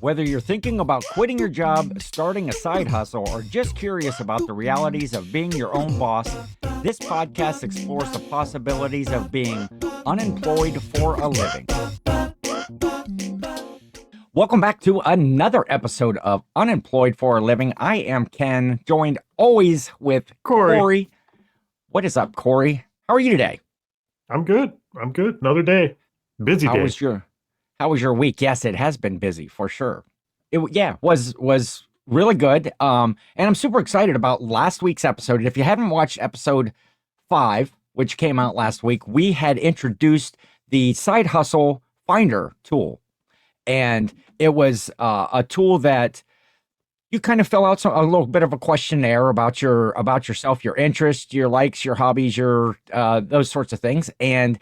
Whether you're thinking about quitting your job, starting a side hustle, or just curious about the realities of being your own boss, this podcast explores the possibilities of being unemployed for a living. Welcome back to another episode of Unemployed for a Living. I am Ken, joined always with Cory. What is up, Cory? How are you today? I'm good. Another day. Busy day. How was your week? Yes, it has been busy for sure. It was really good. And I'm super excited about last week's episode. If you haven't watched episode 5, which came out last week, we had introduced the Side Hustle Finder tool. And it was a tool that you kind of fill out a little bit of a questionnaire about yourself, your interests, your likes, your hobbies, your those sorts of things. And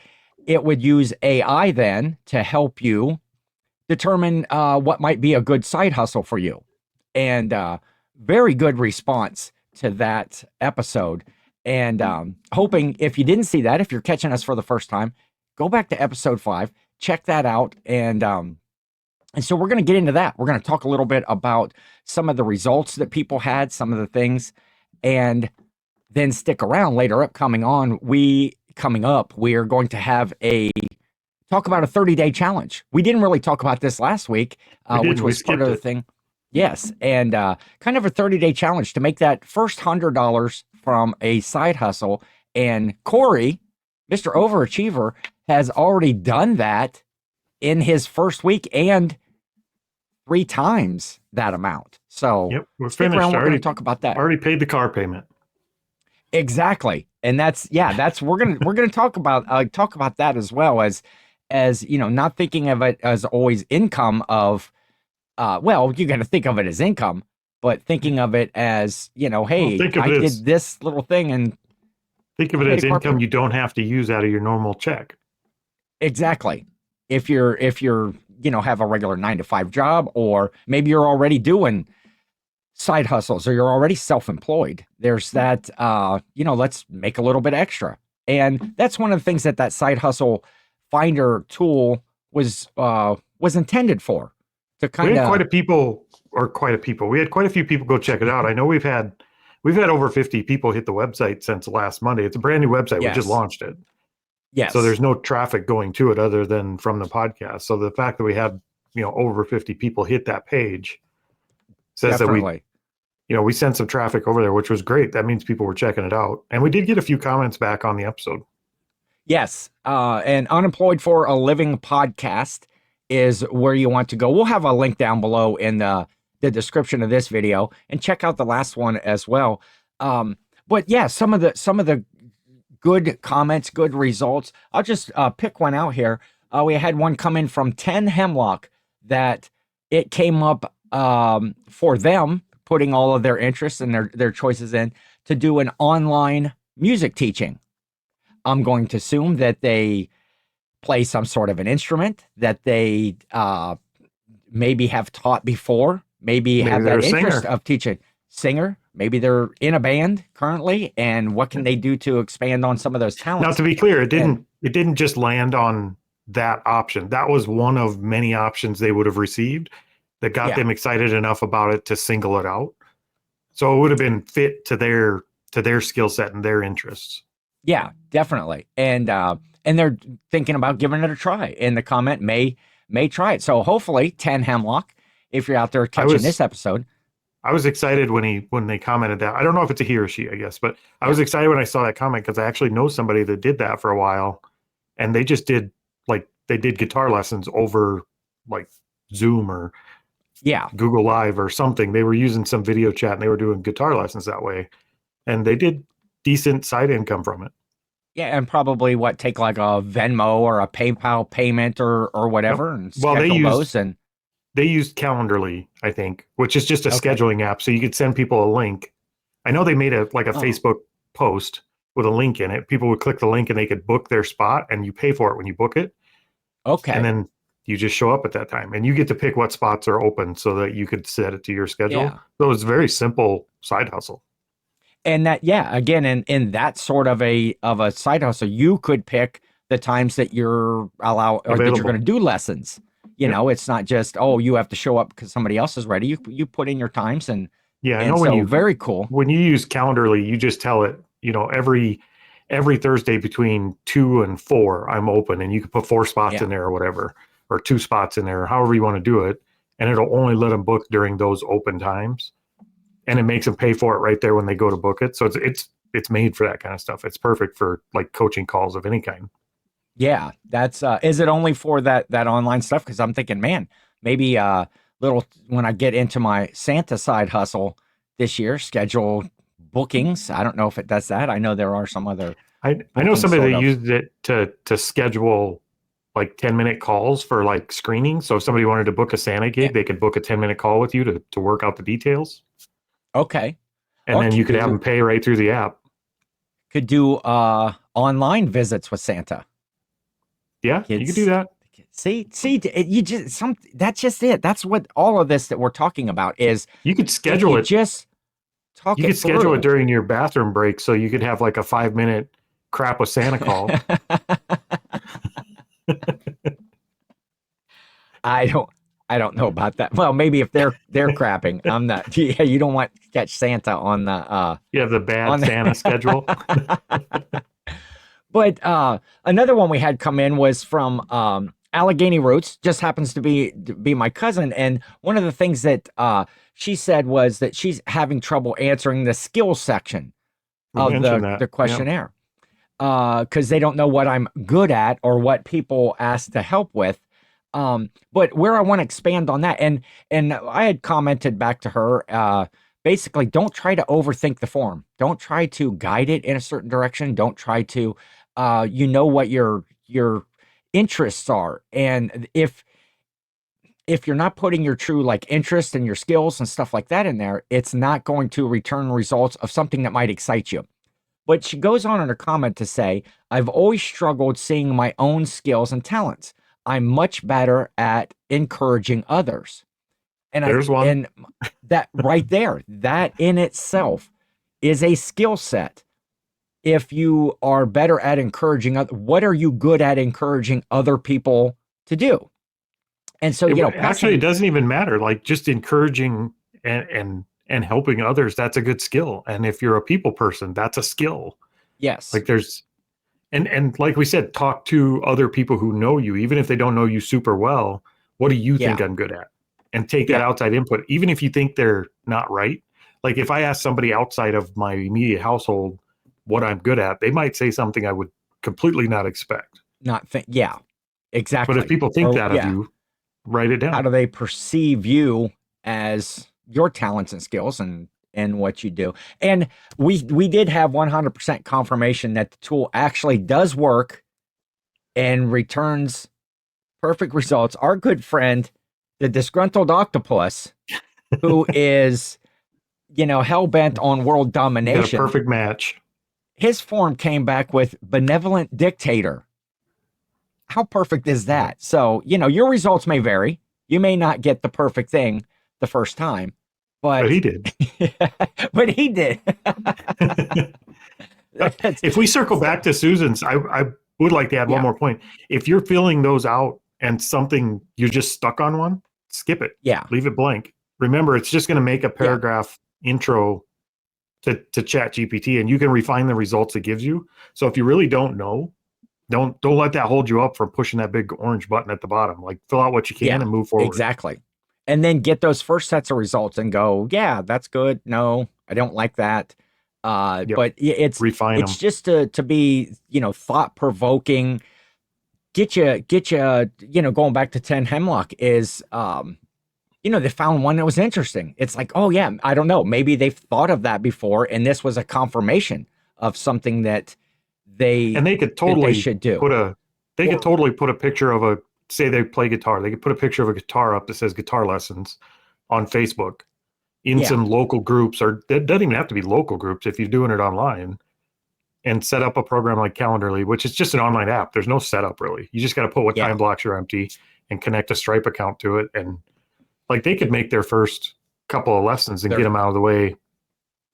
it would use AI then to help you determine what might be a good side hustle for you. And very good response to that episode. And hoping, if you didn't see that, if you're catching us for the first time, go back to episode 5, check that out. And so we're going to get into that. We're going to talk a little bit about some of the results that people had, some of the things, and then stick around later up. Coming up, we are going to have talk about a 30-day challenge. We didn't really talk about this last week, which was part of the thing. Yes, and kind of a 30-day challenge to make that first $100 from a side hustle. And Cory, Mr. Overachiever, has already done that in his first week and 3 times that amount. So yep, we're finished. We're going to talk about that. Already paid the car payment. Exactly. And we're going to talk about that as well, as not thinking of it as always income of you got to think of it as income, but thinking of it as, hey, I did this little thing, and think of it as income you don't have to use out of your normal check. Exactly. If you're have a regular 9-to-5 job, or maybe you're already doing side hustles, or you're already self-employed, there's that, let's make a little bit extra. And that's one of the things that Side Hustle Finder tool was intended for, to kind of. We had quite a few people go check it out. I know we've had over 50 people hit the website since last Monday. It's a brand new website. Yes. We just launched it. Yes. So there's no traffic going to it other than from the podcast. So the fact that we had, over 50 people hit that page says Definitely. that we sent some traffic over there, which was great. That means people were checking it out. And we did get a few comments back on the episode. Yes. And Unemployed for a Living podcast is where you want to go. We'll have a link down below in the description of this video, and check out the last one as well. But yeah, some of the good comments, good results. I'll just pick one out here. We had one come in from 10 Hemlock that it came up for them, putting all of their interests and their choices in, to do an online music teaching. I'm going to assume that they play some sort of an instrument that they maybe have taught before, maybe have that interest of teaching. Singer, maybe they're in a band currently, and what can they do to expand on some of those talents? Now, to be clear, it didn't just land on that option. That was one of many options they would have received that got them excited enough about it to single it out. So it would have been fit to their skill set and their interests. Yeah, definitely. And they're thinking about giving it a try. And the comment may try it. So hopefully, 10 Hemlock, if you're out there catching this episode. I was excited when they commented that. I don't know if it's a he or she, I guess, but I was excited when I saw that comment, because I actually know somebody that did that for a while, and they just did guitar lessons over like Zoom or Google Live or something. They were using some video chat and they were doing guitar lessons that way, and they did decent side income from it. Yeah, and probably take like a Venmo or a PayPal payment or whatever, and schedule those. And they used Calendly, I think, which is just a scheduling app. So you could send people a link. I know they made a Facebook post with a link in it. People would click the link and they could book their spot, and you pay for it when you book it. Okay. And then you just show up at that time, and you get to pick what spots are open so that you could set it to your schedule. Yeah. So it's a very simple side hustle. And that, again, in that sort of a side hustle, you could pick the times that you're that you're going to do lessons. Yep. It's not just, oh, you have to show up because somebody else is ready. You put in your times, Yeah, I know and so very cool. when you use Calendarly, you just tell it, every Thursday between 2 and 4, I'm open, and you can put 4 spots in Yeah. there or whatever, or 2 spots in there, however you want to do it, and it'll only let them book during those open times, and it makes them pay for it right there when they go to book it. So it's made for that kind of stuff. It's perfect for like coaching calls of any kind. Yeah, that's is it only for that online stuff? Because I'm thinking, man, maybe little when I get into my Santa side hustle this year, schedule bookings. I don't know if it does that. I know there are some other I know bookings somebody sort that of. used it to schedule like 10-minute calls for like screening. So if somebody wanted to book a Santa Yeah. gig, they could book a 10-minute call with you to work out the details. Okay. And Or then you could have them pay right through the app. could do online visits with Santa. Yeah, you could do Kids that. you just that's just it. That's what all of this that we're talking about is You could if you schedule it. just talk You it could schedule it through. during your bathroom break so you could have like a 5-minute crap with Santa call. I don't I don't know about that. Well, maybe if they're crapping, I'm not. Yeah, you don't want to catch Santa on the You have the bad on Santa schedule. the But another one we had come in was from Allegheny Roots. Just happens to be my cousin, and one of the things that she said was that she's having trouble answering the skills section We of mentioned the that. Yeah. questionnaire because they don't know what I'm good at or what people ask to help with. But where I want to expand on that, and I had commented back to her, basically, don't try to overthink the form. Don't try to guide it in a certain direction. Don't try to, what your interests are, and if you're not putting your true like interest and your skills and stuff like that in there, it's not going to return results of something that might excite you. But she goes on in her comment to say, I've always struggled seeing my own skills and talents. I'm much better at encouraging others. And There's one. that right there, that in itself is a skill set. If you are better at encouraging what are you good at encouraging other people to do? And so, Actually, it passing, doesn't even matter. Like just encouraging and helping others, that's a good skill. And if you're a people person, that's a skill. yes. Like there's and like we said, talk to other people who know you, even if they don't know you super well. What do you think Yeah. I'm good at? And take that Yeah. outside input, even if you think they're not right. Like if I ask somebody outside of my immediate household what I'm good at, they might say something I would completely not expect. Not think, yeah, But if exactly. people think Or, that of yeah. you, write it How down. do they perceive you as your talents and skills and what you do? And we did have 100% confirmation that the tool actually does work and returns perfect results. Our good friend, the disgruntled octopus, who is hell bent on world You got a domination, perfect match. his form came back with benevolent dictator. How perfect is Yeah. that? So, your results may vary. You may not get the perfect thing the first time, But but he did. but he did. If we circle back to Susan's, I would like to add one Yeah, more point. If you're filling those out and something you're just stuck on one, skip it. yeah, Leave it blank. Remember, it's just going to make a yeah, paragraph intro to Chat GPT, and you can refine the results it gives you. So if you really don't know, don't let that hold you up from pushing that big orange button at the bottom. Like fill out what you can yeah, and move forward. exactly. And then get those first sets of results and go, yeah, that's good. No, I don't like that. Yep. But Refine it's them. just to be thought provoking. Get you going back to 10 Hemlock is they found one that was interesting. It's like, oh yeah, I don't know. Maybe they've thought of that before, and this was a confirmation of something that And they could they totally should do. put a they could totally put a picture of a say they play guitar. They could put a picture of a guitar up that says guitar lessons on Facebook in Yeah, some local groups, or it doesn't even have to be local groups if you're doing it online, and set up a program like Calendarly, which is just an online app. There's no setup really. You just got to put what yeah, time blocks are empty and connect a Stripe account to it. And like they could make their first couple of lessons and get they're them out of the way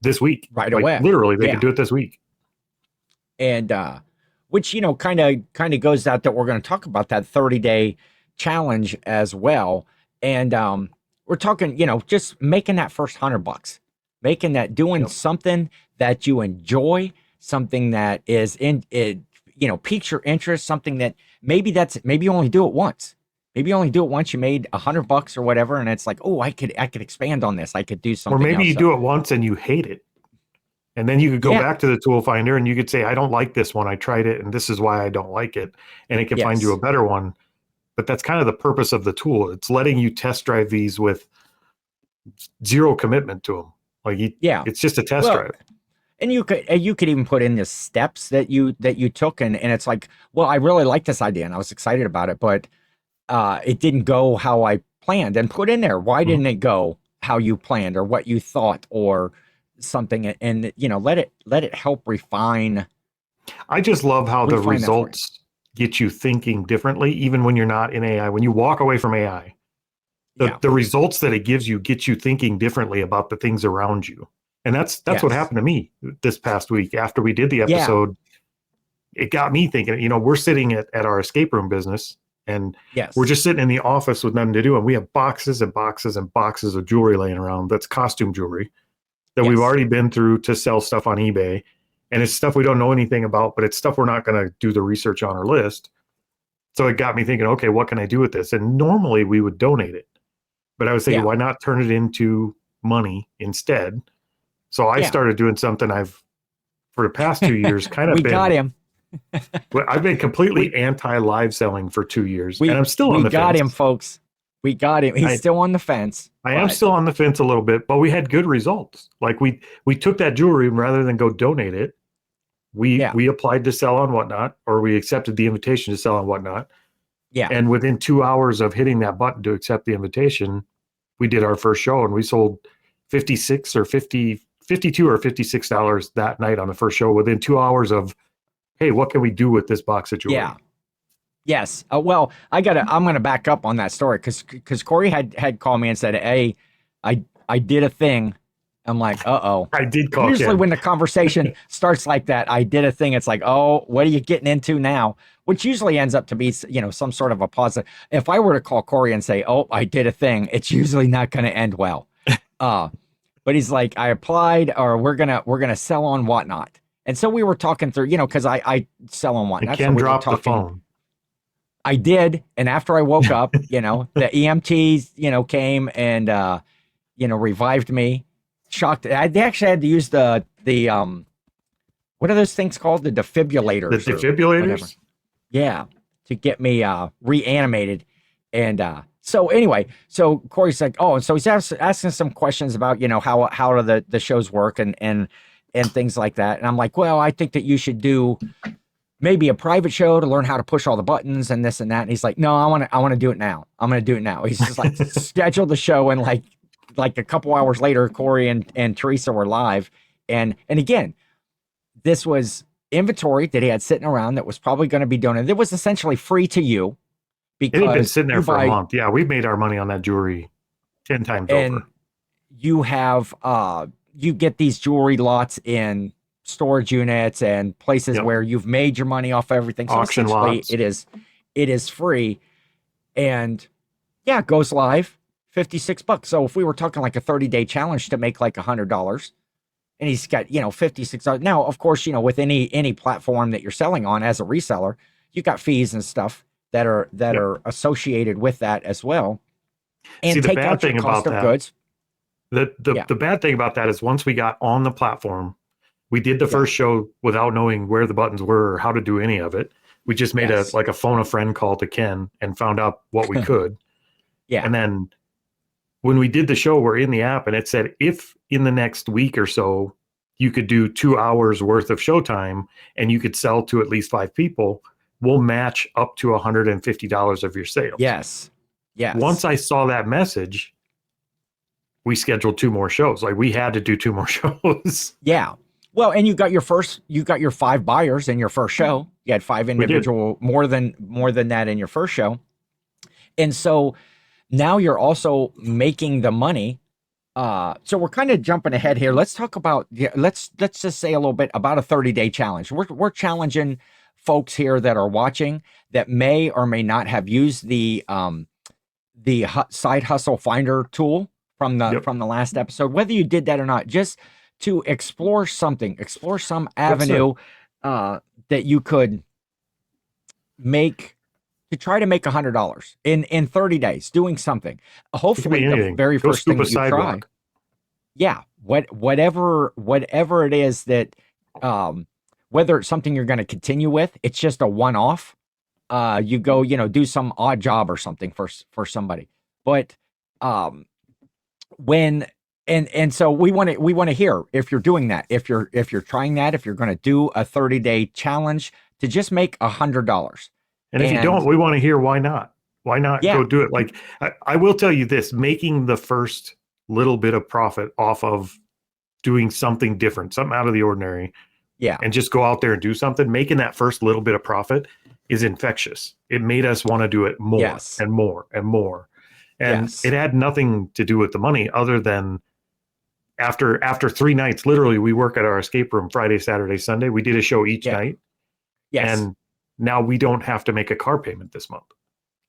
this week. right Like away. literally, they could Yeah, do it this week. and which kind of goes out that we're going to talk about that 30-day challenge as well. And we're talking, just making that first $100, making that, doing Yep. something that you enjoy, something that is in it, piques your interest, something that maybe you only do it once. Maybe you only do it once, you made $100 or whatever, and it's like, oh, I could expand on this. I could do Or something maybe else. you So do it once and you hate it. And then you could go yeah, back to the tool finder and you could say, I don't like this one. I tried it and this is why I don't like it. And it can find you a yes, better one. But that's kind of the purpose of the tool. It's letting you test drive these with zero commitment to them. yeah. It's just a test Well, drive. and you could even put in the steps that you took, and it's like, well, I really like this idea and I was excited about it, but it didn't go how I planned. And put in there, why Mhm. didn't it go how you planned or what you thought or something, and let it help I just love how the refine that for you. results get you thinking differently, even when you're not in AI. When you walk away from AI, Yeah. the results that it gives you get you thinking differently about the things around you. And that's what Yes. happened to me this past week after we did the Yeah. episode. It got me thinking, we're sitting at our escape room business and we're Yes. just sitting in the office with nothing to do. And we have boxes and boxes and boxes of jewelry laying around. That's costume jewelry that we've Yes. already been through to sell stuff on eBay. And it's stuff we don't know anything about, but it's stuff we're not going to do the research on our list. So it got me thinking, okay, what can I do with this? And normally we would donate it, but I was thinking, Yeah. why not turn it into money instead? So I Yeah. started doing something for the past 2 years, kind of We got been, him. I've been completely We anti live selling for 2 years, and we I'm still on we the got fence. him, folks. We got him. He's I, still on the fence, I am but still on the fence a little bit, but we had good results. Like we took that jewelry and rather than go donate it, yeah. we applied to sell on Whatnot, or we accepted the invitation to sell on Whatnot. Yeah. And within 2 hours of hitting that button to accept the invitation, we did our first show and we sold 56 or 50, 52 or $56 that night on the first show within 2 hours of, hey, what can we do with this box of Yeah. jewelry? Yes. Well, I'm gonna back up on that story because Cory had called me and said, "Hey, I did a thing." I'm like, "Uh-oh." I did call Usually Ken. when the conversation starts like that, I did a thing. It's like, "Oh, what are you getting into now?" Which usually ends up to be, some sort of a positive. If I were to call Cory and say, "Oh, I did a thing," it's usually not going to end well. Uh, but he's like, "I applied, or we're gonna sell on Whatnot." And so we were talking through, because I sell on And Whatnot, so Ken we were dropped the talking. phone. I did, and after I woke up, the EMTs, came and revived me. Shocked. They actually had to use the what are those things called? The The defibrillators or whatever. defibrillators? Yeah, to get me reanimated. And so anyway, so Cory's like, oh, and so he's asking some questions about how do the shows work and things like that. And I'm like, well, I think that you should do maybe a private show to learn how to push all the buttons and this and that. And he's like, no, I want to do it now. I'm going to do it now. He's just like scheduled the show. And like a couple hours later, Cory and Teresa were live. And again, this was inventory that he had sitting around that was probably going to be donated. It was essentially free to you It had been because sitting there you for a buy, month. Yeah, we've made our money on that jewelry 10 times and over. you have you get these jewelry lots in storage units and places Yep. where you've made your money off everything. So Auction essentially lots. it is free. And yeah, it goes live, $56. So if we were talking like a 30-day challenge to make like $100, and he's got, $56. Now, of course, with any platform that you're selling on as a reseller, you've got fees and stuff that are Yep. associated with that as well. See, And the take bad out your thing cost about of that, goods. Yeah. the bad thing about that is once we got on the platform, we did the Yeah. first show without knowing where the buttons were or how to do any of it. We just made Yes. a phone a friend call to Ken and found out what we could. Yeah. And then when we did the show, we're in the app and it said, if in the next week or so, you could do 2 hours worth of showtime and you could sell to at least 5 people, we'll match up to $150 of your sales. Yes. Yes. Once I saw that message, we scheduled 2 more shows. Like we had to do 2 more shows. Yeah. Well, and you got your 5 buyers in your first show. You had 5 We did. individual, more than that in your first show. And so now you're also making the money. So we're kind of jumping ahead here. Let's talk about, let's just say a little bit about a 30-day challenge. We're challenging folks here that are watching that may or may not have used the side hustle finder tool Yep. from the last episode, whether you did that or not, just to explore something, explore some What's the avenue that you could make to try to make $100 in 30 days doing something. it could be Hopefully the anything. very Go first scoop thing a that you try, sidewalk. yeah, whatever it is that whether it's something you're going to continue with, it's just a one-off. You go, do some odd job or something for somebody. But when and so we want to hear if you're doing that, if you're trying that, if you're going to do a 30-day challenge to just make $100. And if you don't, we want to hear why not. Why not Yeah. go do it? Like I will tell you this: making the first little bit of profit off of doing something different, something out of the ordinary, Yeah. and just go out there and do something. Making that first little bit of profit is infectious. It made us want to do it more Yes. and more and more. And Yes. it had nothing to do with the money other than after 3 nights, literally, we work at our escape room Friday, Saturday, Sunday. We did a show each Yeah. night. Yes. And now we don't have to make a car payment this month.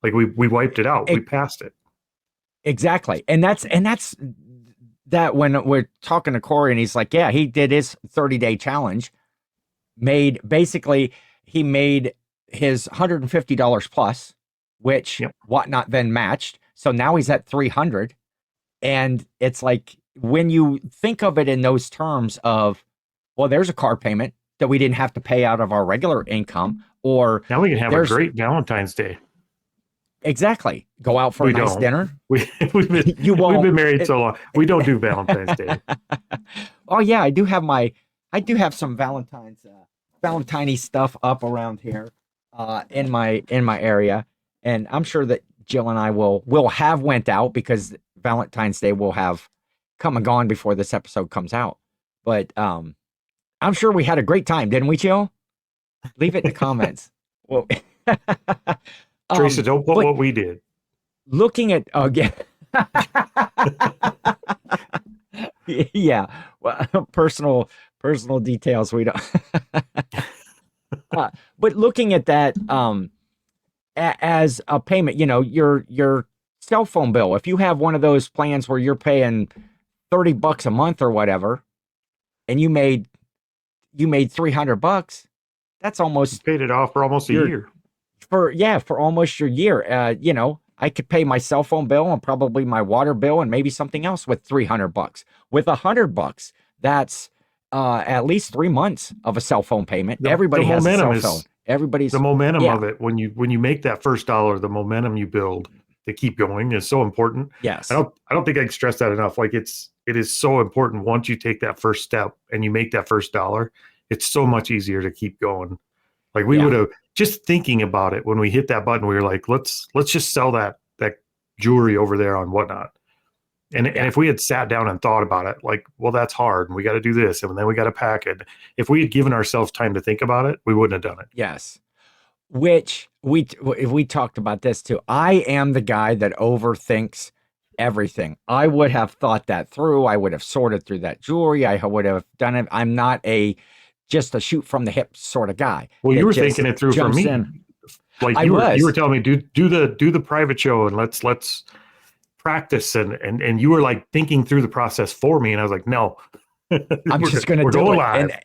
Like we wiped it out. We passed it. Exactly. And that's that when we're talking to Cory and he's like, yeah, he did his 30-day challenge, he made his $150 plus, which Whatnot then matched. So now he's at 300. And it's like, when you think of it in those terms of, well, there's a car payment that we didn't have to pay out of our regular income, or now we can have a great Valentine's Day. Exactly. Go out for a nice dinner. We've been married so long. We don't do Valentine's Day. Oh yeah, I do have some Valentine stuff up around here in my area, and I'm sure that Jill and I will have went out, because Valentine's Day will have come and gone before this episode comes out. But I'm sure we had a great time, didn't we, Jill? Leave it in the comments. Well, Teresa, don't put what we did. Looking at yeah, well, personal details we don't. But looking at that as a payment, your cell phone bill. If you have one of those plans where you're paying $30 a month or whatever, and you made $300, that's almost, you paid it off for almost a year. For almost your year. I could pay my cell phone bill and probably my water bill and maybe something else with $300. With $100, that's at least 3 months of a cell phone payment. Everybody has a cell phone. Everybody's the momentum of it. When you make that first dollar, the momentum you build to keep going is so important. Yes. I don't think I can stress that enough. Like it is so important. Once you take that first step and you make that first dollar, it's so much easier to keep going. Like we would have, just thinking about it, when we hit that button, we were like, let's just sell that jewelry over there on Whatnot. And if we had sat down and thought about it, like, well, that's hard, and we got to do this, and then we got to pack it. If we had given ourselves time to think about it, we wouldn't have done it. Yes. Which we talked about this too. I am the guy that overthinks everything. I would have thought that through. I would have sorted through that jewelry. I would have done it. I'm not just a shoot from the hip sort of guy. Well, you were thinking it through for me. Like you were telling me, do the private show and let's practice, and you were like thinking through the process for me, and I was like, no, I'm just going to do it. Live.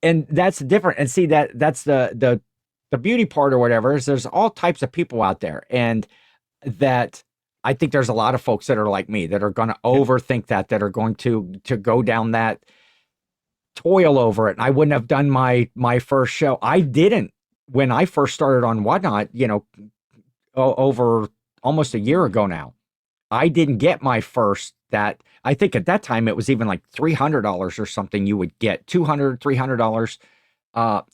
And that's different. And see, that's the beauty part or whatever, is there's all types of people out there, and that I think there's a lot of folks that are like me that are going to overthink that are going to go down that toil over it. And I wouldn't have done my first show. I didn't when I first started on Whatnot, over almost a year ago now. I didn't get my first, that I think at that time it was even like $300 or something you would get, $200, $300.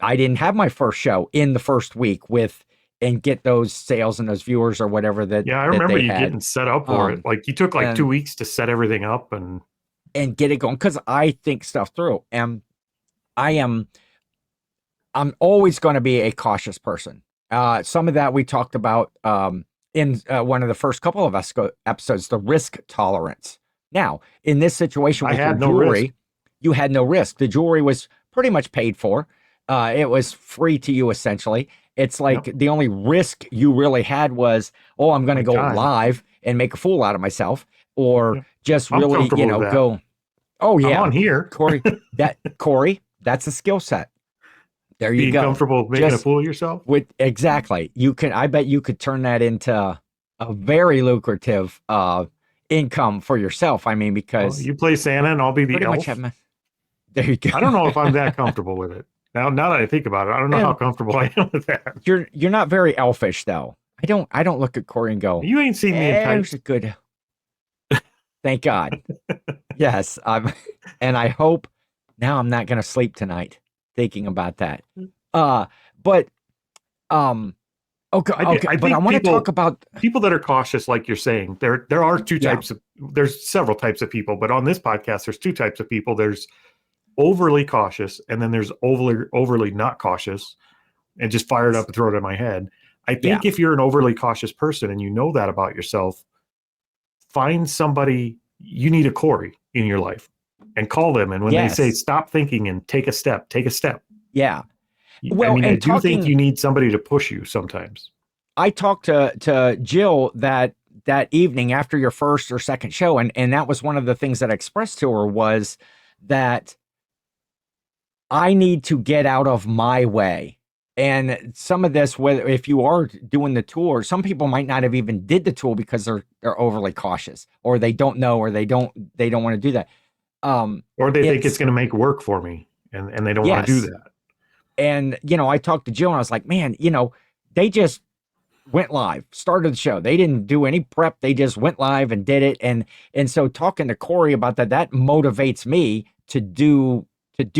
I didn't have my first show in the first week and get those sales and those viewers or whatever that. Yeah, I remember you getting set up for it. Like you took like 2 weeks to set everything up and get it going, because I think stuff through. And I'm always going to be a cautious person. Some of that we talked about in one of the first couple of episodes, the risk tolerance. Now, in this situation with your jewelry, you had no risk. The jewelry was pretty much paid for. It was free to you essentially. It's like Yep. the only risk you really had was, oh, I'm going to My go time. live and make a fool out of myself, or Yep. just I'm really, comfortable with that. go, oh I'm yeah, on here Corey, that's a skill set. There you being go. comfortable making a Just fool of yourself. with exactly, I bet you could turn that into a very lucrative income for yourself. I mean, Well, because you play Santa and I'll be the pretty much elf. there you go. I don't know if I'm that comfortable with it. Now that I think about it, I don't know how Well, comfortable I am with that. you're not very elfish though. I don't look at Corey and go, You ain't seen me in there's tights. a good, thank God. Yes, I'm, and I hope now I'm not going to sleep tonight thinking about that. Uh, but um, okay, okay, I but I think want to talk about people that are cautious, like you're saying, there are two yeah, types of there's several types of people, but on this podcast, there's two types of people. There's overly cautious, and then there's overly not cautious, and just fire it up and throw it in my head. I yeah, think if you're an overly cautious person and you know that about yourself, find somebody. You need a Cory in your life, and call them. And when they say yes, stop thinking and take a step, take a step. yeah. I Well, mean, I and do think talking, you need somebody to push you sometimes. I talked to Jill that evening after your first or second show, and that was one of the things that I expressed to her was that I need to get out of my way. And some of this, whether if you are doing the tour, some people might not have even did the tool because they're overly cautious, or they don't know, or they don't want to do that. Or they think it's It's going to make work for me, and they don't want to do yes, that. and I talked to Jill and I was like, man, they just went live, started the show. They didn't do any prep. They just went live and did it. And so talking to Cory about that motivates me to do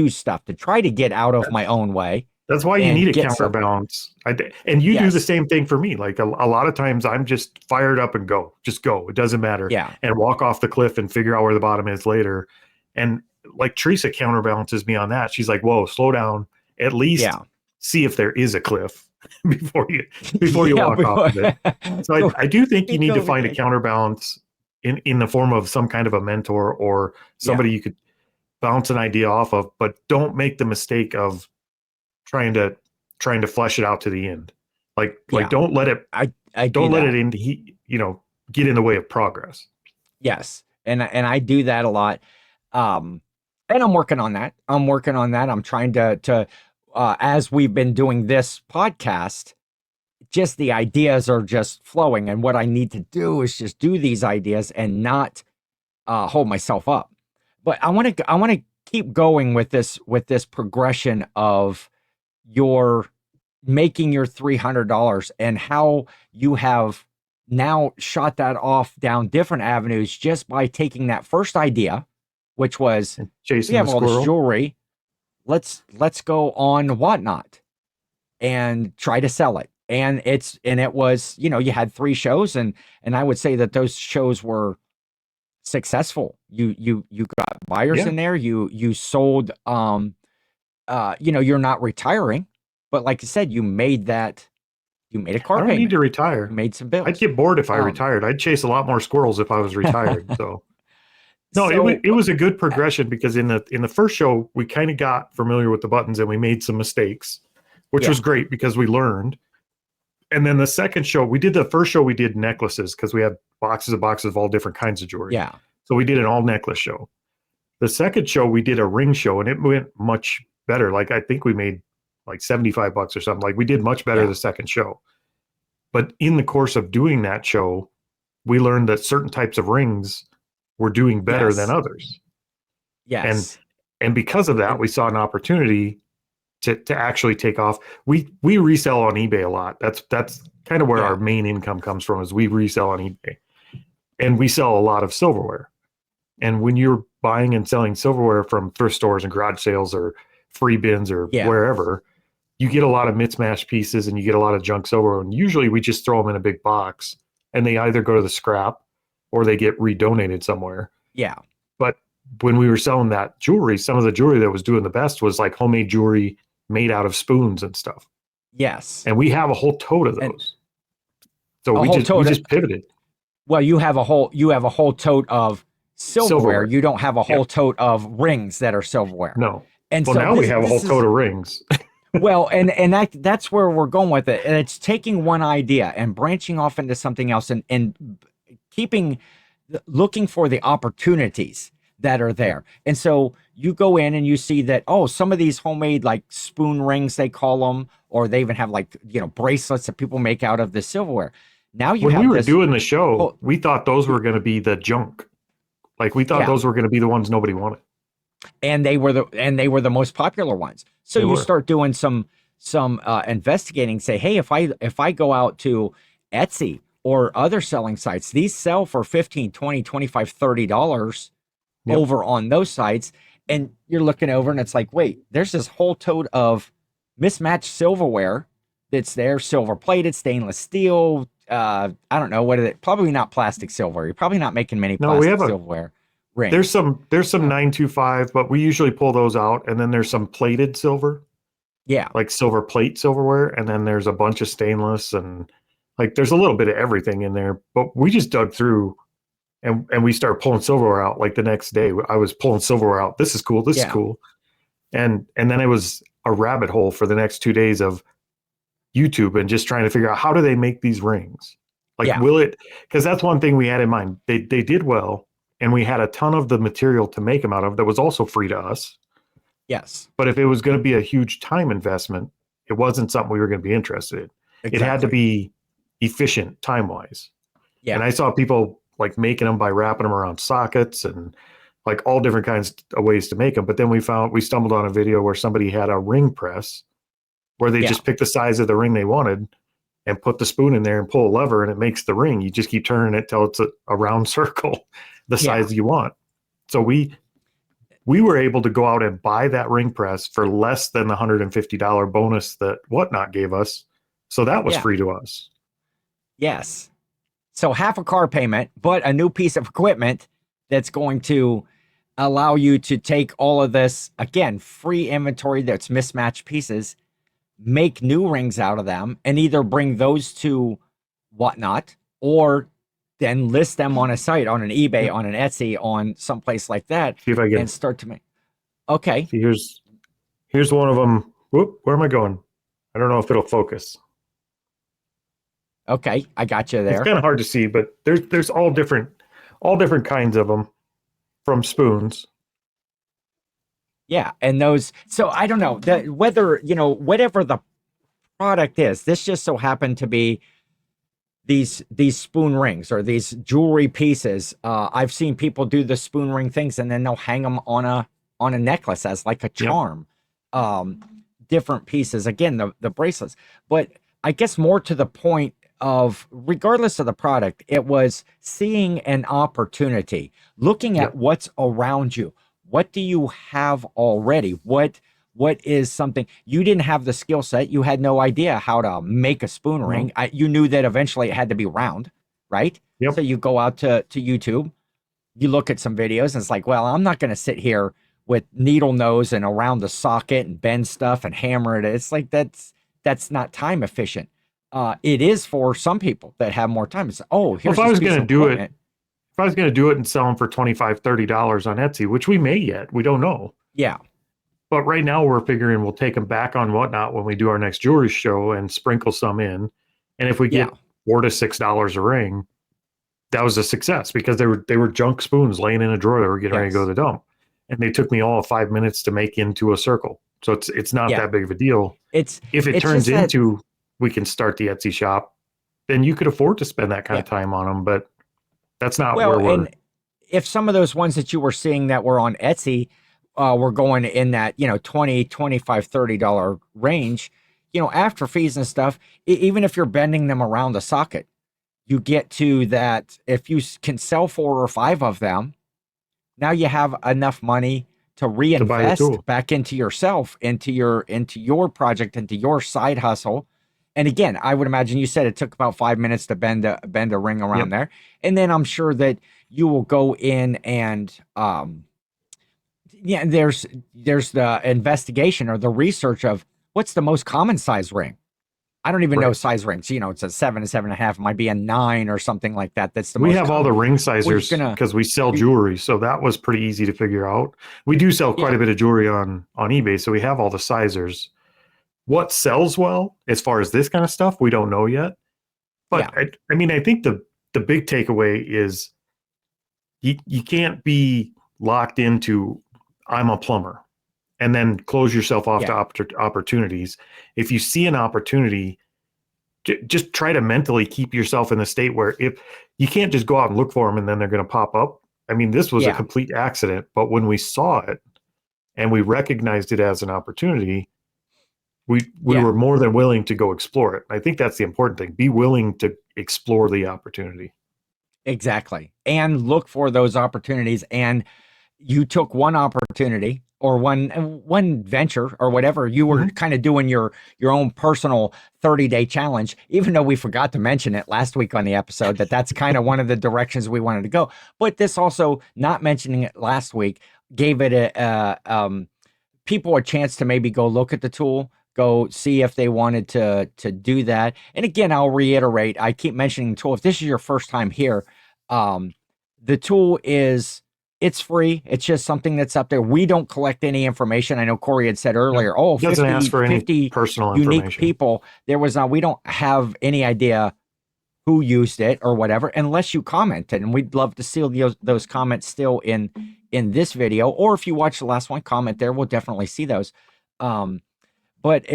stuff, to try to get out of my That's own way that's why you need and a get some. counterbalance. And you do the Yes. same thing for me. Like a lot of times, I'm just fired up and go, just go. It doesn't matter, Yeah. and walk off the cliff and figure out where the bottom is later. And like Teresa counterbalances me on that. She's like, "Whoa, slow down. At least Yeah. see if there is a cliff before you Yeah. walk off Before, of it." So go, I do think you need to go, find a counterbalance in the form of some kind of a mentor or yeah. somebody you could bounce an idea off of, but don't make the mistake of trying to flesh it out to the end. Like Yeah. don't let it I do that. get in the way of progress. Yes. And I do that a lot. And I'm working on that. I'm trying to as we've been doing this podcast, just the ideas are just flowing. And what I need to do is just do these ideas and not hold myself up. But I want to keep going with this progression of your making your $300 and how you have now shot that off down different avenues just by taking that first idea, which was And we chasing the have all this squirrel. jewelry, let's go on Whatnot and try to sell it. And it was, you had 3 shows, and I would say that those shows were successful. You got buyers Yeah. in there. You sold. You're not retiring, but like I said, you made a I car don't need payment. to You retire. made some I'd bills. get bored if I Um, retired. I'd chase a lot more squirrels if I was retired. So no, so it was a good progression because in the first show we kind of got familiar with the buttons and we made some mistakes, which yeah, was great because we learned. And then the second show, the first show we did necklaces because we had boxes of all different kinds of jewelry. yeah, So we did an all necklace show. The second show we did a ring show and it went much better. Like I think we made like $75 or something. Like we did much better yeah, the second show. But in the course of doing that show, we learned that certain types of rings were doing better than yes, others. And yes, and because of that, and we saw an opportunity to actually take off. We resell on eBay a lot. That's kind of where our yeah, main income comes from is we resell on eBay. And we sell a lot of silverware. And when you're buying and selling silverware from thrift stores and garage sales or free bins or yeah, wherever, you get a lot of mismatched pieces and you get a lot of junk silverware. And usually we just throw them in a big box and they either go to the scrap or they get redonated somewhere. yeah, But when we were selling that jewelry, some of the jewelry that was doing the best was like homemade jewelry made out of spoons and stuff. yes, And we have a whole tote of and those. So a we whole tote. just pivoted. Well, you have a whole tote of silverware. Silverware. You don't have a whole Yep. tote of rings that are silverware. No. And Well, so now we this have a whole this tote is of rings. Well, and that's where we're going with it. And it's taking one idea and branching off into something else and keeping looking for the opportunities that are Yeah. there. And so you go in and you see that, oh, some of these homemade like spoon rings, they call them, or they even have like, bracelets that people make out of the silverware. Now you When we have were this doing the show, whole, we thought those were going to be the junk. Like we thought yeah, those were going to be the ones nobody wanted. and they were the most popular ones. So They you were. start doing some investigating, say, hey, if I go out to Etsy or other selling sites, these sell for 15, 20, 25, $30 Yep. over on those sites. And you're looking over and it's like, wait, there's this whole tote of mismatched silverware that's there, silver plated, stainless steel. I don't know what is it. Probably not plastic silver. You're probably not making many No, we plastic have silverware there's rings. some 925, but we usually pull those out. And then there's some plated silver, Yeah, like silver plate silverware. And then there's a bunch of stainless and like there's a little bit of everything in there. But we just dug through and we started pulling silverware out like the next day. I was pulling silverware out. This is cool. This is yeah, cool. And then it was a rabbit hole for the next 2 days of YouTube and just trying to figure out how do they make these rings? Like, yeah, will it? Because that's one thing we had in mind. They did well, and we had a ton of the material to make them out of that was also free to us. yes, But if it was going to be a huge time investment, it wasn't something we were going to be interested in. It had to exactly. be efficient time wise. And Yeah, I saw people like making them by wrapping them around sockets and like all different kinds of ways to make them. But then we stumbled on a video where somebody had a ring press where they yeah, just picked the size of the ring they wanted and put the spoon in there and pull a lever and it makes the ring. You just keep turning it till it's a round circle, the yeah, size you want. So we were able to go out and buy that ring press for less than the $150 bonus that Whatnot gave us. So that was yeah, free to us. yes. So half a car payment, but a new piece of equipment that's going to allow you to take all of this, again, free inventory that's mismatched pieces, make new rings out of them, and either bring those to Whatnot or then list them on a site, on an eBay, Yep. on an Etsy, on someplace like that, See if I and can start to make. Okay. see. Here's one of them. Whoop, where am I going? I don't know if it'll focus. Okay. I got you It's there. kind of hard to see, but there's all different kinds of them from spoons. Yeah. And those, so I don't know that whether, whatever the product is, this just so happened to be these spoon rings or these jewelry pieces. I've seen people do the spoon ring things and then they'll hang them on a necklace as like a Yep. charm. Um, Different pieces. Again, the bracelets. But I guess more to the point of regardless of the product, it was seeing an opportunity, looking at Yep. what's around you. What do you have already? What is something you didn't have the skill set? You had no idea how to make a spoon ring. No. You knew that eventually it had to be round, right? So Yep. you go out to YouTube, you look at some videos, and it's like, well, I'm not going to sit here with needle nose and around the socket and bend stuff and hammer it. It's like that's not time efficient. It is for some people that have more time. It's oh, Well, if here's I this was piece going of to do it, equipment. if I was going to do it and sell them for $25, $30 on Etsy, which we may yet, we don't know. Yeah, But right now we're figuring we'll take them back on Whatnot when we do our next jewelry show and sprinkle some in. And if we yeah, get $4 to $6 a ring, that was a success because they were junk spoons laying in a drawer that were getting ready to go yes, to the dump. And they took me all of 5 minutes to make into a circle. So it's not yeah. that big of a deal. It's If it it's turns just that into we can start the Etsy shop, then you could afford to spend that kind yeah. of time on them. But that's not Well, where we're. and if some of those ones that you were seeing that were on Etsy were going in that, 20, 25, $30 range, after fees and stuff, even if you're bending them around the socket, you get to that. If you can sell 4 or 5 of them, now you have enough money to To buy the reinvest tool. back into yourself, into your project, into your side hustle. And again, I would imagine you said it took about 5 minutes to bend a ring around Yep. there. And then I'm sure that you will go in and yeah, there's the investigation or the research of what's the most common size ring. I don't even know Right. size rings. It's a 7 and 7.5, it might be a 9 or something like that. That's the We most have all common. the ring Well, you're sizers gonna because we sell you jewelry, so that was pretty easy to figure out. We do sell quite yeah, a bit of jewelry on eBay, so we have all the sizers. what sells well as far as this kind of stuff, we don't know yet. But Yeah. I mean, I think the big takeaway is you can't be locked into I'm a plumber and then close yourself off to Yeah. opportunities. If you see an opportunity, just try to mentally keep yourself in a state where if you can't just go out and look for them and then they're going to pop up. I mean, this was a Yeah. complete accident, but when we saw it and we recognized it as an opportunity, we Yeah. were more than willing to go explore it. I think that's the important thing. Be willing to explore the opportunity. Exactly. And look for those opportunities. And you took one opportunity or one venture or whatever. You were Mm-hmm. kind of doing your own personal 30-day challenge, even though we forgot to mention it last week on the episode, that's kind of one of the directions we wanted to go. But this also, not mentioning it last week, gave it people a chance to maybe go look at the tool, go see if they wanted to do that. And again, I'll reiterate, I keep mentioning the tool. If this is your first time here, um, the tool it's free. It's just something that's up there. We don't collect any information. I know Cory had said No, earlier, oh, it doesn't ask for any 50 personal unique information. people. We don't have any idea who used it or whatever, unless you commented. And we'd love to see those comments still in this video. Or if you watch the last one, comment there. We'll definitely see those. Um, but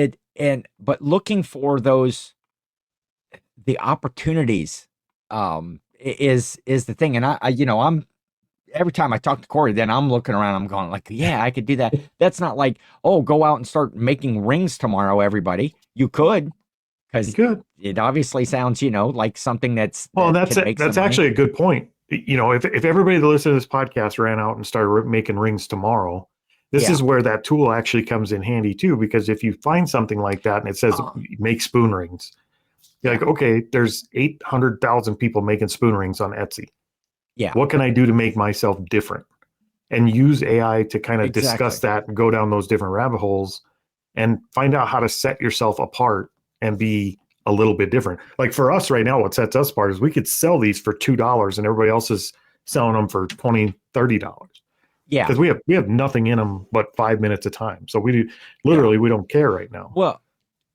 looking for the opportunities is the thing. And I I'm every time I talk to Cory, then I'm looking around, I'm going like, yeah, I could do that. That's not like, oh, go out and start making rings tomorrow, everybody. You could, You because could. it obviously sounds, like something Well, that that's can it. make some That's money. actually a good point. If everybody that listens to this podcast ran out and started making rings tomorrow, this Yeah. is where that tool actually comes in handy too. Because if you find something like that and it says Uh, make spoon rings, you're yeah. like, okay, there's 800,000 people making spoon rings on Etsy. Yeah. What can I do to make myself different? And use AI to kind of discuss Exactly. that and go down those different rabbit holes and find out how to set yourself apart and be a little bit different. Like for us right now, what sets us apart is we could sell these for $2 and everybody else is selling them for $20, $30. Yeah. Because we have nothing in them but 5 minutes of time. So Yeah. we don't care right now. Well,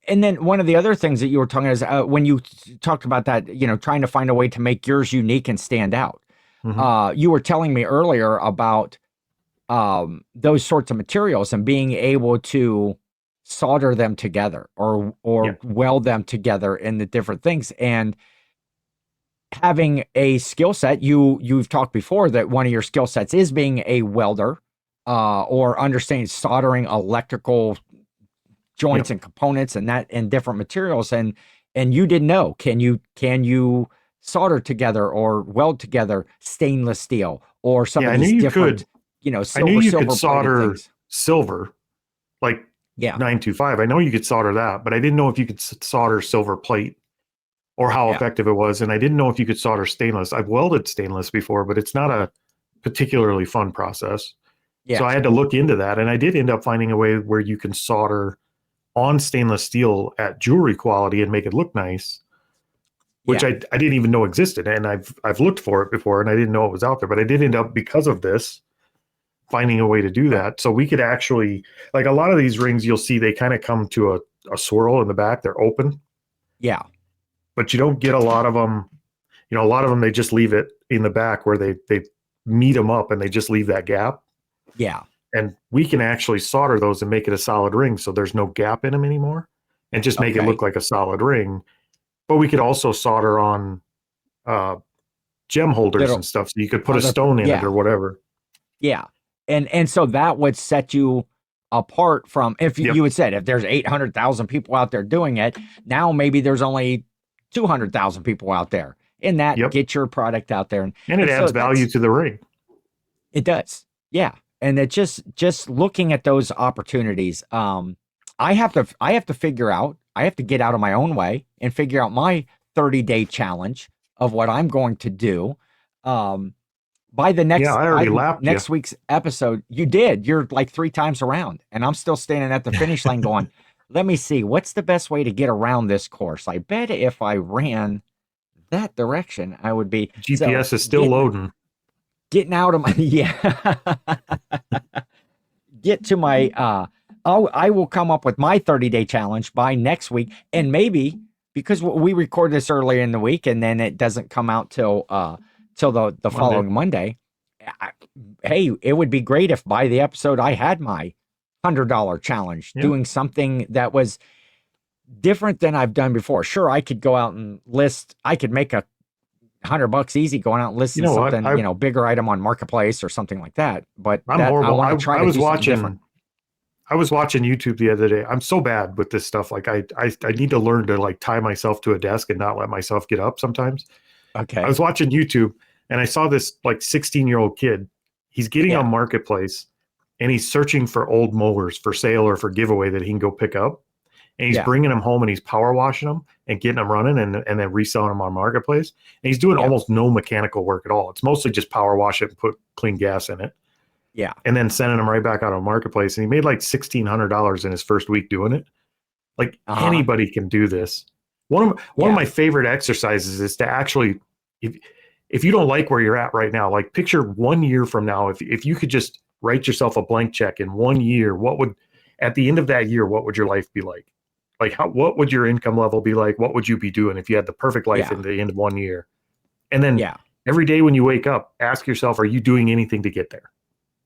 and then one of the other things that you were talking is when you talked about that, trying to find a way to make yours unique and stand out. Mm-hmm. You were telling me earlier about those sorts of materials and being able to solder them together Yeah. or weld them together in the different things, and having a skill set. You've talked before that one of your skill sets is being a welder, or understanding soldering electrical Yeah. joints and components and different materials, and you didn't know, can you solder together or weld together stainless steel or some Yeah. of I knew these you could. different I knew you could silver plated solder things. silver, like Yeah. 925. I know you could solder that, but I didn't know if you could solder silver plate or how Yeah. effective it was. And I didn't know if you could solder stainless. I've welded stainless before, but it's not a particularly fun process. So Yeah. I had to look into that. And I did end up finding a way where you can solder on stainless steel at jewelry quality and make it look nice, which Yeah. I didn't even know existed. And I've looked for it before and I didn't know it was out there, but I did end up, because of this, finding a way to do that. So we could actually, like a lot of these rings, you'll see they kind of come to a swirl in the back. They're open, Yeah. but you don't get a lot of them. A lot of them, they just leave it in the back where they meet them up and they just leave that gap. Yeah. And we can actually solder those and make it a solid ring. So there's no gap in them anymore and just make it Okay. look like a solid ring. But we could also solder on uh, gem holders and Little stuff. So you could put a other stone in it Yeah. or whatever. Yeah. And so that would set you apart from, if Yep. you had said, if there's 800,000 people out there doing it, now maybe there's only 200,000 people out there, and that Yep. get your product out there. And it So adds value to the ring. it does. Yeah. And it just looking at those opportunities, I have to figure out, I have to get out of my own way and figure out my 30-day challenge of what I'm going to do. By the Yeah, I already lapped you. next week's episode, you're like 3 times around, and I'm still standing at the finish line going, let me see, what's the best way to get around this course? I bet if I ran that direction, I would be. So GPS is still loading. getting out of my, yeah, get to my I will come up with my 30-day challenge by next week, and maybe because we record this earlier in the week, and then it doesn't come out till the Monday. following Monday. I, hey, it would be great if by the episode I had my $100 challenge, Yeah. doing something that was different than I've done before. Sure, I could go out and list. I could make $100 easy going out and You listing know what? something, bigger item on Marketplace or something like that. But I'm that I horrible. want to try I to was do something different. watching. I was watching YouTube the other day. I'm so bad with this stuff. Like I need to learn to like tie myself to a desk and not let myself get up sometimes. I Okay. was watching YouTube and I saw this like 16-year-old kid. He's getting on Yeah. Marketplace and he's searching for old mowers for sale or for giveaway that he can go pick up. And he's Yeah. bringing them home and he's power washing them and getting them running and then reselling them on Marketplace. And he's doing Yeah. almost no mechanical work at all. It's mostly just power wash it and put clean gas in it. Yeah. And then sending them right back out on Marketplace. And he made like $1,600 in his first week doing it. Like anybody can do this. One of my favorite exercises is to actually, if you don't like where you're at right now, like picture 1 year from now, if you could just write yourself a blank check in 1 year, at the end of that year, what would your life be like? Like what would your income level be like? What would you be doing if you had the perfect life in the end of 1 year? And then every day when you wake up, ask yourself, are you doing anything to get there?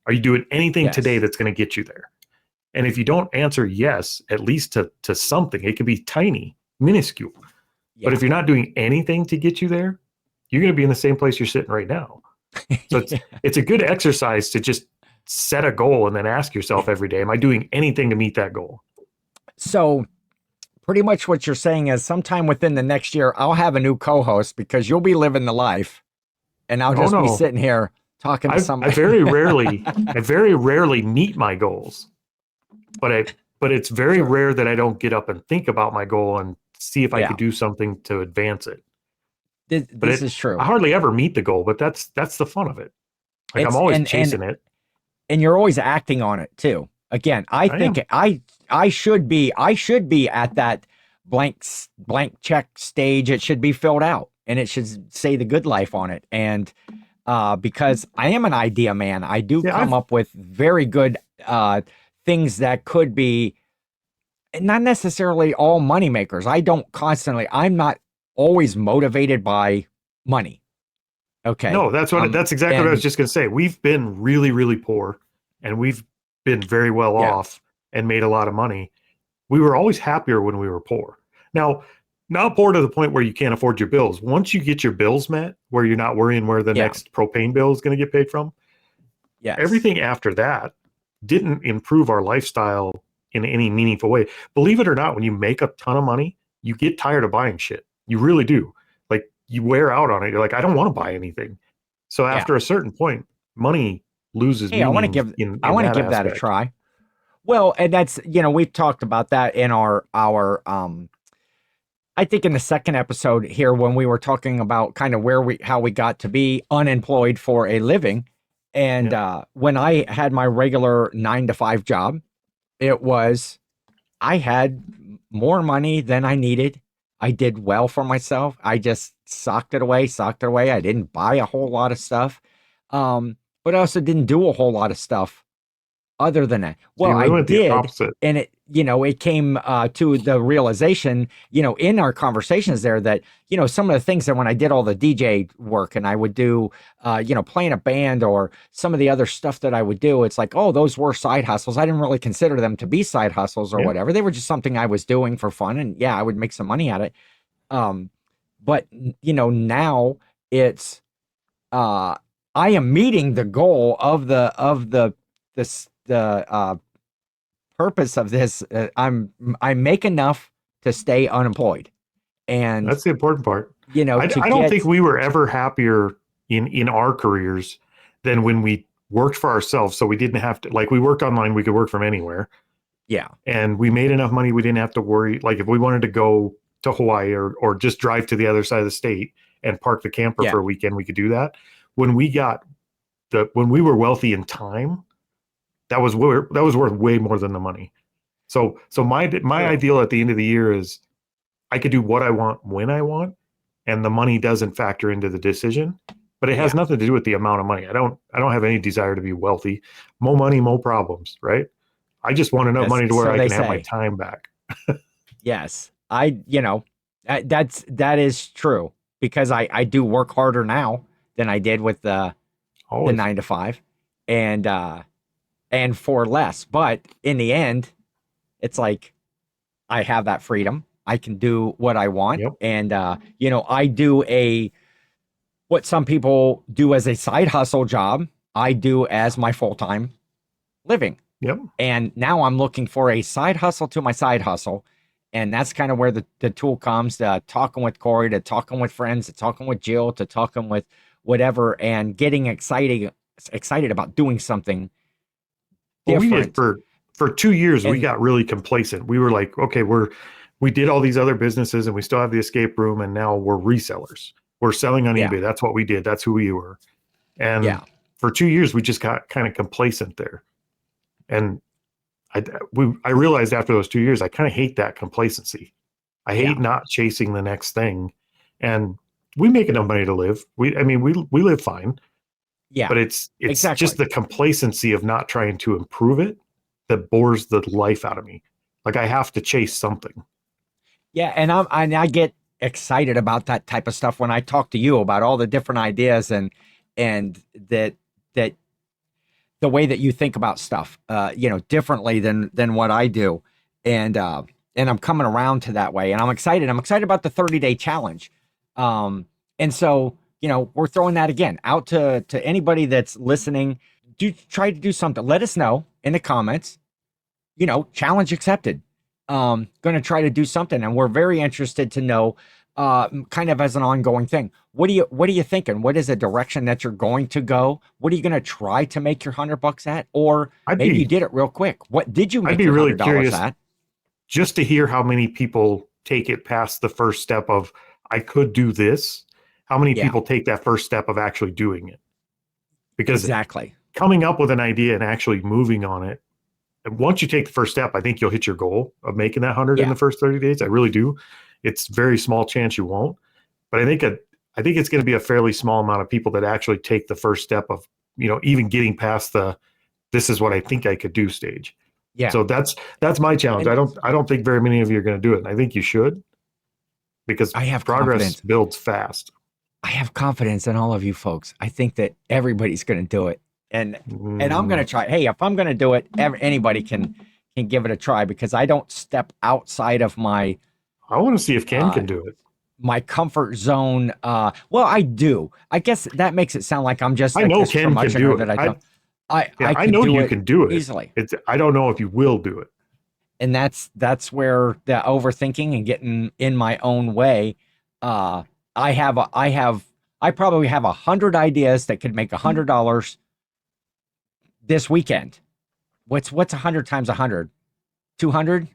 Are you doing anything today that's going to get you there? And if you don't answer yes, at least to something, it can be tiny, minuscule. But if you're not doing anything to get you there, you're going to be in the same place you're sitting right now. So it's a good exercise to just set a goal and then ask yourself every day, am I doing anything to meet that goal? So pretty much what you're saying is sometime within the next year, I'll have a new co-host because you'll be living the life and I'll just be sitting here talking to somebody. I very rarely meet my goals, but it's very rare that I don't get up and think about my goal and see if I could do something to advance it. This is true. I hardly ever meet the goal, but that's the fun of it. Like I'm always chasing it. And you're always acting on it too. Again, I think I should be at that blank check stage. It should be filled out and it should say the good life on it. And because I am an idea man, I do come up with very good things that could be not necessarily all money makers. I'm not always motivated by money. Okay. No, that's exactly what I was just going to say. We've been really, really poor and we've been very well off and made a lot of money. We were always happier when we were poor. Now, not poor to the point where you can't afford your bills. Once you get your bills met, where you're not worrying where the next propane bill is going to get paid from, everything after that didn't improve our lifestyle in any meaningful way. Believe it or not, when you make a ton of money, you get tired of buying shit. You really do. Like you wear out on it. You're like, I don't want to buy anything. So after a certain point, money loses meaning. I want to give that a try. Well, and that's, we've talked about that in our I think in the second episode here when we were talking about kind of how we got to be unemployed for a living. And when I had my regular 9-to-5 job, I had more money than I needed. I did well for myself. I just socked it away. I didn't buy a whole lot of stuff. But I also didn't do a whole lot of stuff other than that. Well, I did. And it came to the realization, in our conversations there that, some of the things that when I did all the DJ work and I would do, playing a band or some of the other stuff that I would do, it's like, oh, those were side hustles. I didn't really consider them to be side hustles or whatever. They were just something I was doing for fun. And I would make some money at it. But, now it's, I am meeting the goal of the purpose of this. I make enough to stay unemployed, and that's the important part. I don't think we were ever happier in our careers than when we worked for ourselves. So we didn't have to, like, we worked online, we could work from anywhere. Yeah. And we made enough money, we didn't have to worry. Like if we wanted to go to Hawaii or just drive to the other side of the state and park the camper for a weekend, we could do that. When we were wealthy in time, that was worth way more than the money. So my ideal at the end of the year is I could do what I want when I want, and the money doesn't factor into the decision. But it has nothing to do with the amount of money. I don't have any desire to be wealthy. More money, more problems, right? I just want enough money to where So I they can have my say. time back. Yes, that is true because I do work harder now than I did with the Always. 9 to 5, and for less. But in the end, it's like I have that freedom. I can do what I want, Yep. and I do what some people do as a side hustle job. I do as my full time living. Yep. And now I'm looking for a side hustle to my side hustle. And that's kind of where the tool comes to talking with Cory, to talking with friends, to talking with Jill, to talking with whatever, and getting excited about doing something Well, we did different. for 2 years, we And got really complacent. We were like, okay, we did all these other businesses and we still have the escape room, and now we're resellers. We're selling on yeah, eBay. That's what we did. That's who we were. And yeah, for 2 years, we just got kind of complacent there. And I realized after those 2 years, I kind of hate that complacency. I yeah, hate not chasing the next thing. And we make enough money to live. We live fine, yeah, but it's just exactly. the complacency of not trying to improve it that bores the life out of me. Like I have to chase something. Yeah, and I get excited about that type of stuff when I talk to you about all the different ideas and that the way that you think about stuff, differently than what I do, and uh, and I'm coming around to that way, and I'm excited. I'm excited about the 30-day challenge, and so we're throwing that again out to anybody that's listening. Do try to do something. Let us know in the comments. Challenge accepted. Going to try to do something, and we're very interested to know, kind of as an ongoing thing. What are you thinking? What is the direction that you're going to go? What are you going to try to make your $100 at? Or I'd maybe you be did it real quick. What did you I'd make be your really $100 curious at? just to hear how many people take it past the first step of I could do this. How many Yeah, people take that first step of actually doing it? Because exactly. coming up with an idea and actually moving on it, and once you take the first step, I think you'll hit your goal of making that 100 in Yeah, the first 30 days. I really do. It's very small chance you won't, but I think it's going to be a fairly small amount of people that actually take the first step of, even getting past the this is what I think I could do stage. yeah. So that's my challenge. And I don't think very many of you are going to do it. And I think you should, because I have progress confidence. builds fast. I have confidence in all of you folks. I think that everybody's going to do it, and I'm going to Mm, try. Hey, if I'm going to do it, anybody can give it a try because I don't step outside of I want to see if Ken uh, can do it. my comfort zone. Well, I do. I guess that makes it sound like I'm just I like know this Ken can curmudgeon or do that it. I don't. Yeah, I I could know do you it can do it. easily, I don't know if you will do it. and that's where the overthinking and getting in my own way. Uh, I probably have 100 ideas that could make $100 this weekend. What's 100 times 100? 200?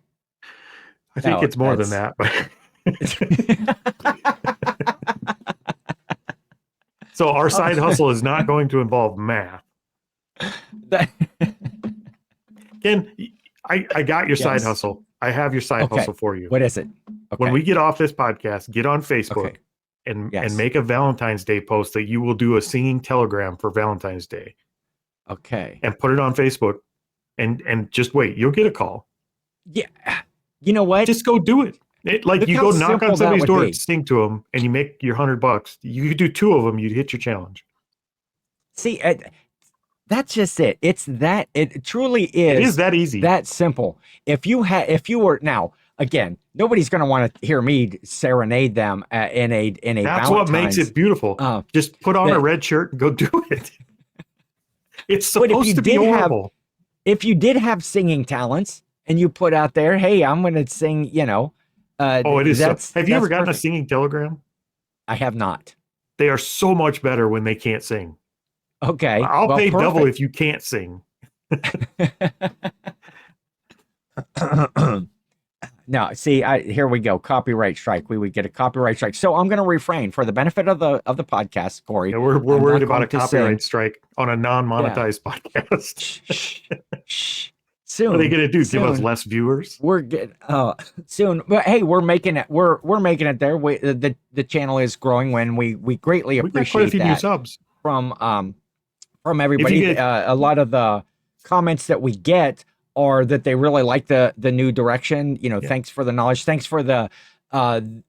I think No, it's more than that's that, but so our side hustle is not going to involve math. that, Ken, I got your side yes. hustle. I have your side Okay. hustle for you. What is it? When Okay. we get off this podcast, get on Okay. Facebook and Yes. make a Valentine's Day post that you will do a singing telegram for Valentine's Day Okay. and put it on Facebook and just wait. You'll get a call. Yeah. You know what? Just go do it. Like Look you how go knock on simple that somebody's would door, be. sing to them, and you make your $100. You could do two of them, you'd hit your challenge. See, that's just it. It truly It is is that easy. that simple. If you were now again, nobody's going to want to hear me serenade them in a That's what makes Valentine's. it beautiful. Just put on a That red shirt and go do it. It's but supposed to be horrible. if you did have singing talents and you put out there, hey, I'm going to sing, Oh, it is so. Have you ever that's gotten a perfect. singing telegram? I have not. They are so much better when they can't sing. Okay, I'll well, pay double perfect. if you can't sing. No, see, here we go. Copyright strike. We would get a copyright strike. So I'm going to refrain for the benefit of the podcast, Cory. Yeah, we're I'm worried not about going a to sing. copyright strike on a Yeah. non-monetized podcast. Shh, shh, shh. What are they Soon, going to do? Give us soon less viewers? we're good. Soon, but hey, we're making it. We're making it there. The channel is growing. When we greatly We got quite a appreciate few new that subs. from If you everybody. get A lot of the comments that we get or that they really like the new direction. Yeah. Thanks for the knowledge, thanks for the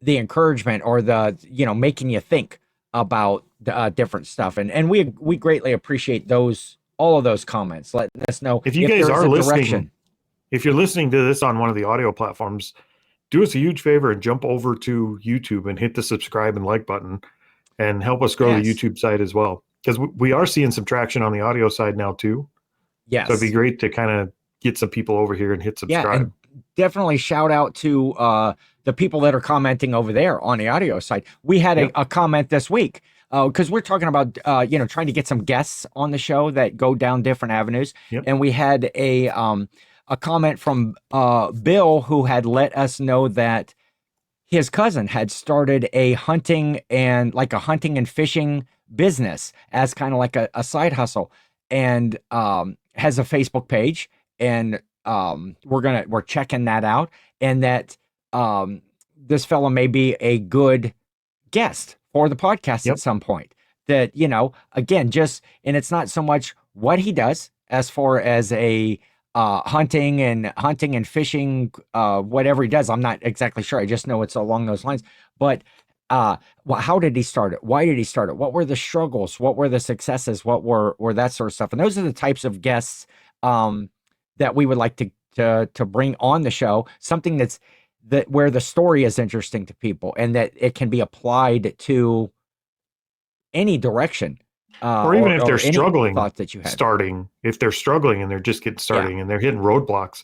encouragement, or the making you think about different stuff. And we greatly appreciate all of those comments, letting us know If you if guys there's are a listening, direction. if you're listening to this on one of the audio platforms, do us a huge favor and jump over to YouTube and hit the subscribe and like button and help us grow the Yes. YouTube side as well. Because we are seeing some traction on the audio side now too. So it'd be Yes. great to kind of get some people over here and hit Yeah, subscribe. and definitely shout out to the people that are commenting over there on the audio side. We had Yep. a comment this week because we're talking about trying to get some guests on the show that go down different avenues, Yep. and we had a comment from Bill, who had let us know that his cousin had started a hunting and fishing business as kind of like a side hustle, and has a Facebook page. And we're checking that out, and that this fellow may be a good guest for the podcast at Yep. some point. That, again, and it's not so much what he does as far as a hunting and fishing, whatever he does. I'm not exactly sure. I just know it's along those lines. But how did he start it? Why did he start it? What were the struggles? What were the successes? What were that sort of stuff? And those are the types of guests that we would like to bring on the show. Something that where the story is interesting to people, and that it can be applied to any direction, Or even if they're or any struggling thought that you had. if they're struggling and they're just getting starting and they're hitting roadblocks,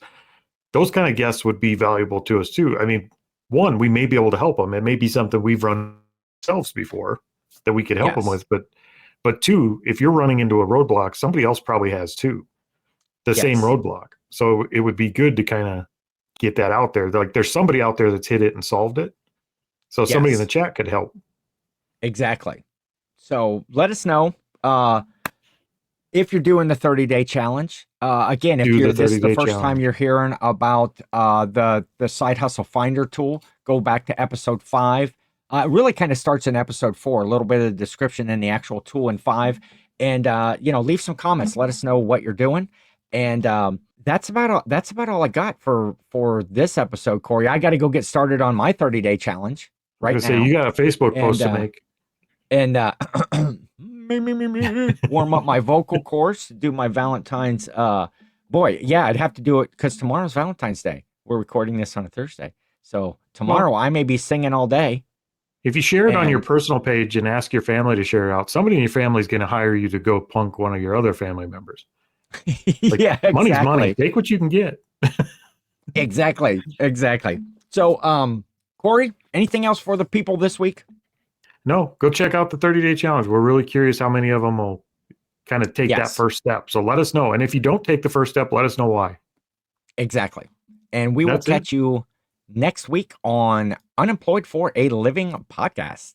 those kind of guests would be valuable to us too. I mean, one, we may be able to help them. It may be something we've run ourselves before that we could help them Yes. with. But two, if you're running into a roadblock, somebody else probably has too, the same Yes. roadblock. So it would be good to kind of get that out there. Like there's somebody out there that's hit it and solved it. So somebody in the Yes. chat could help. Exactly. So let us know if you're doing the 30-day challenge. Again, if Do the this is the 30-day first time challenge. you're hearing about the Side Hustle Finder tool, go back to episode 5. It really kind of starts in episode 4, a little bit of the description and the actual tool in 5. And leave some comments. Let us know what you're doing. And that's about all I got for this episode, Cory. I got to go get started on my 30-day challenge I was right gonna say now. you got a Facebook post to And make. warm up my vocal cords, do my Valentine's. Boy, yeah, I'd have to do it because tomorrow's Valentine's Day. We're recording this on a Thursday, so tomorrow I may be singing all day. If you share it on your And personal page and ask your family to share it out, somebody in your family is going to hire you to go punk one of your other family members. Like, yeah, money's money. exactly, Take what you can get. exactly. So, Cory, anything else for the people this week? No, go check out the 30-day challenge. We're really curious how many of them will kind of take that Yes, first step. So let us know. And if you don't take the first step, let us know why. exactly. And we will That's it. catch you next week on Unemployed for a Living podcast.